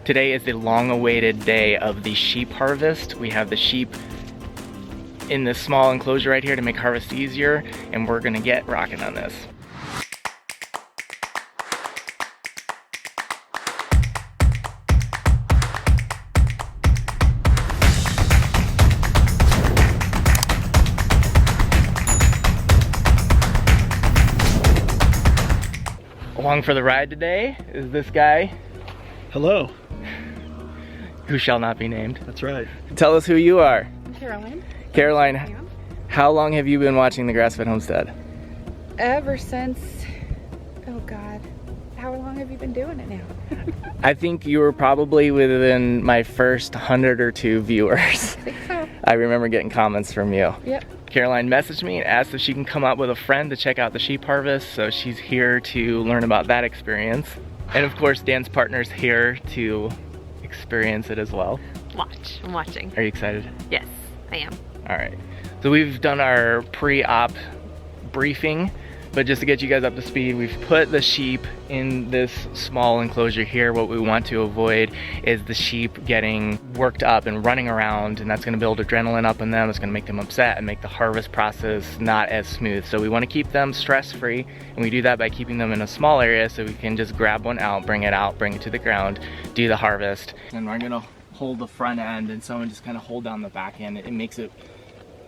Today is the long-awaited day of the sheep harvest. We have the sheep in this small enclosure right here to make harvest easier, and we're gonna get rocking on this. Along for the ride today is this guy. Hello. Who shall not be named. That's right. Tell us who you are. Caroline. Caroline, Yeah. how long have you been watching the Grass-Fed Homestead? Ever since, oh God, how long have you been doing it now? I think you were probably within my first 100 or 2 viewers. I think so. I remember getting comments from you. Yep. Caroline messaged me and asked if she can come up with a friend to check out the sheep harvest, so she's here to learn about that experience. And of course, Dan's partner's here to experience it as well. I'm watching. Are you excited? Yes, I am. All right. So we've done our pre-op briefing, but just to get you guys up to speed, we've put the sheep in this small enclosure here. What we want to avoid is the sheep getting worked up and running around, and that's gonna build adrenaline up in them. It's gonna make them upset and make the harvest process not as smooth. So we wanna keep them stress-free, and we do that by keeping them in a small area so we can just grab one out, bring it to the ground, do the harvest. And we're gonna hold the front end and someone just kind of hold down the back end. It makes it,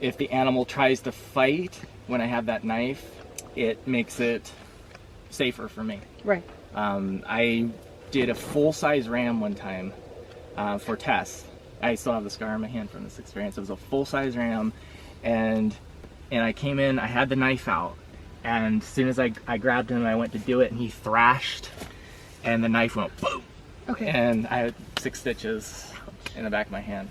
if the animal tries to fight when I have that knife, it makes it safer for me. Right. I did a full-size ram one time for tests. I still have the scar on my hand from this experience. It was a full-size ram, and I came in, I had the knife out, and as soon as I grabbed him, I went to do it, and he thrashed, and the knife went boom. Okay. And I had 6 stitches in the back of my hand.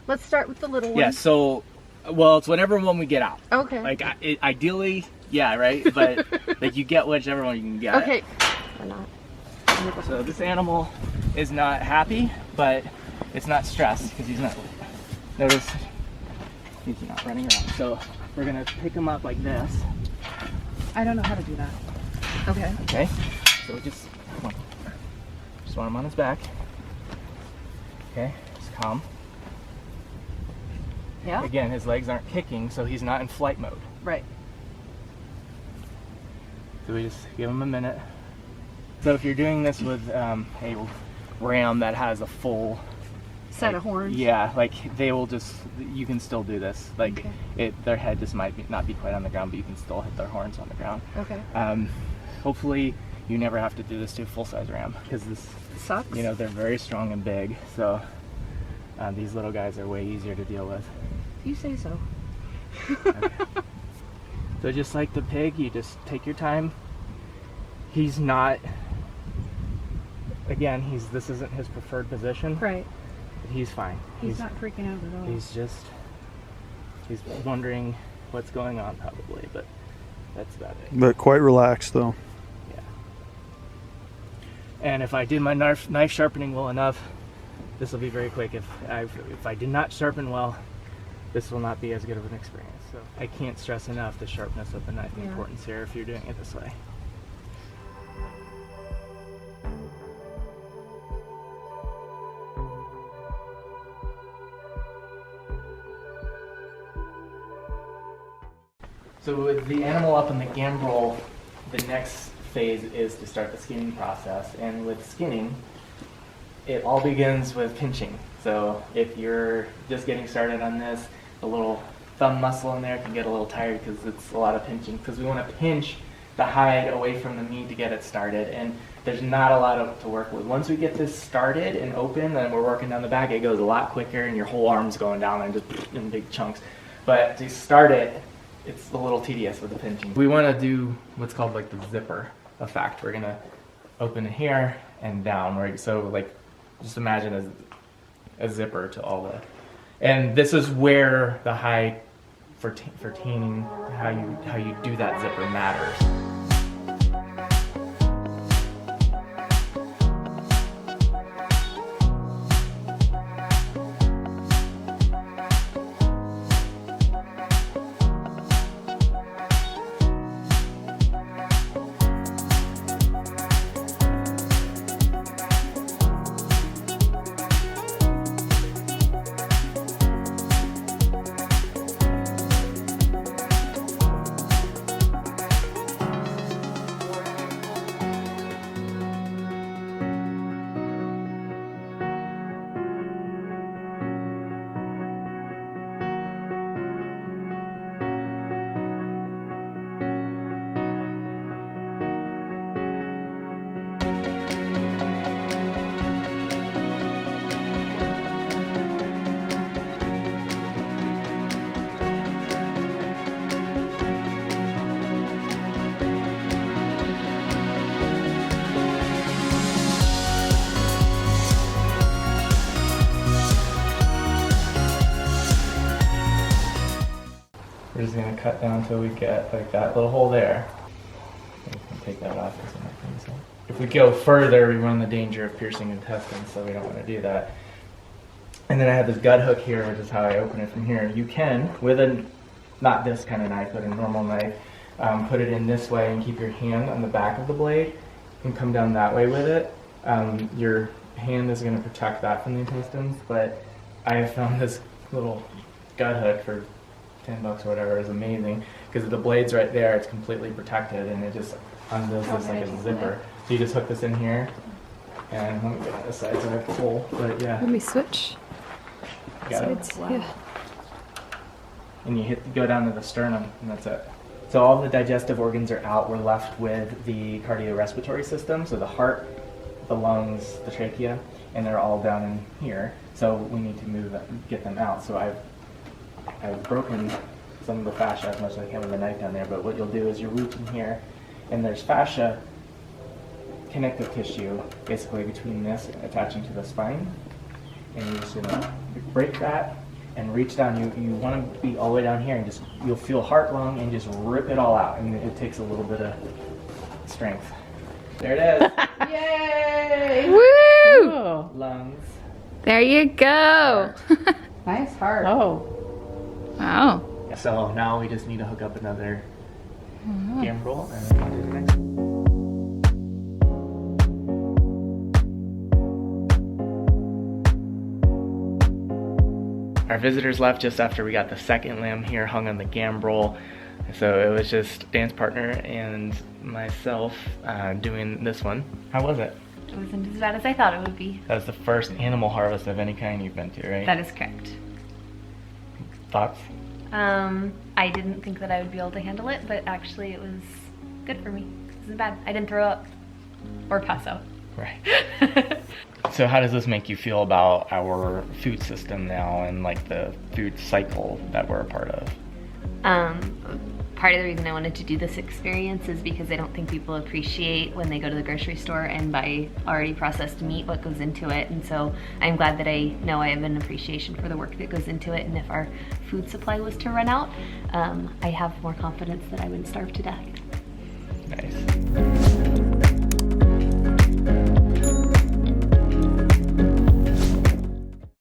Let's start with the little one. Yeah, so, well, it's whatever one we get out. Okay. Like, ideally, yeah, right? But, like, you get whichever one you can get. Okay. Or not. So this animal is not happy, but it's not stressed because he's not, notice, he's not running around. So we're gonna pick him up like this. I don't know how to do that. Okay. Okay, so just want him on his back. Okay, just calm. Yeah. Again, his legs aren't kicking, so he's not in flight mode. Right. So we just give him a minute. So if you're doing this with a ram that has a full Set of horns. yeah, like they will just, you can still do this. Like Okay. their head just might not be quite on the ground, but you can still hit their horns on the ground. Okay. Hopefully you never have to do this to a full-size ram because this Sucks. you know, they're very strong and big. So these little guys are way easier to deal with. You say so. Okay. So just like the pig, you just take your time. He's not, again, this isn't his preferred position. Right. But he's fine. He's not freaking out at all. He's wondering what's going on probably, but that's about it. But quite relaxed though. Yeah. And if I did my knife sharpening well enough, this will be very quick. If I did not sharpen well, this will not be as good of an experience. So I can't stress enough the sharpness of the knife, the importance here if you're doing it this way. So with the animal up in the gambrel, the next phase is to start the skinning process. And with skinning, it all begins with pinching. So if you're just getting started on this, the little thumb muscle in there can get a little tired because it's a lot of pinching. Because we want to pinch the hide away from the meat to get it started. And there's not a lot to work with. Once we get this started and open, then we're working down the back, it goes a lot quicker and your whole arm's going down and just in big chunks. But to start it, it's a little tedious with the pinching. We want to do what's called like the zipper effect. We're going to open it here and down. Right? So like, just imagine a zipper to all the, and this is where the hide for tanning, how you do that zipper matters. just gonna cut down until we get like that little hole there. We can take that off. If we go further, we run the danger of piercing intestines, so we don't want to do that. And then I have this gut hook here, which is how I open it from here. You can, with a, not this kind of knife, but a normal knife, put it in this way and keep your hand on the back of the blade and come down that way with it. Your hand is going to protect that from the intestines, but I have found this little gut hook for $10 or whatever is amazing, because the blade's right there, it's completely protected, and it just undoes this like a zipper. So you just hook this in here, and let me get on this side so I have the hole, but yeah. Let me switch Got it? sides. Yeah. And you go down to the sternum, and that's it. So all the digestive organs are out. We're left with the cardiorespiratory system, so the heart, the lungs, the trachea, and they're all down in here. So we need to get them out. So I've broken some of the fascia as much as I can with the knife down there, but what you'll do is you reach in here, and there's fascia, connective tissue, basically between this and attaching to the spine, and you're just gonna break that and reach down. You want to be all the way down here, and just you'll feel heart, lung, and just rip it all out, and it takes a little bit of strength. There it is. Yay! Woo! Lungs. There you go. Nice heart. Oh, Wow. So now we just need to hook up another gambrel, and then we'll do the next one. Our visitors left just after we got the second limb here hung on the gambrel. So it was just dance partner and myself doing this one. How was it? It wasn't as bad as I thought it would be. That was the first animal harvest of any kind you've been to, right? That is correct. Thoughts? I didn't think that I would be able to handle it, but actually it was good for me. It wasn't bad. I didn't throw up or pass out. Right. So how does this make you feel about our food system now and like the food cycle that we're a part of? Part of the reason I wanted to do this experience is because I don't think people appreciate when they go to the grocery store and buy already processed meat what goes into it, and so I'm glad that I know I have an appreciation for the work that goes into it, and if our food supply was to run out, I have more confidence that I wouldn't starve to death. Nice.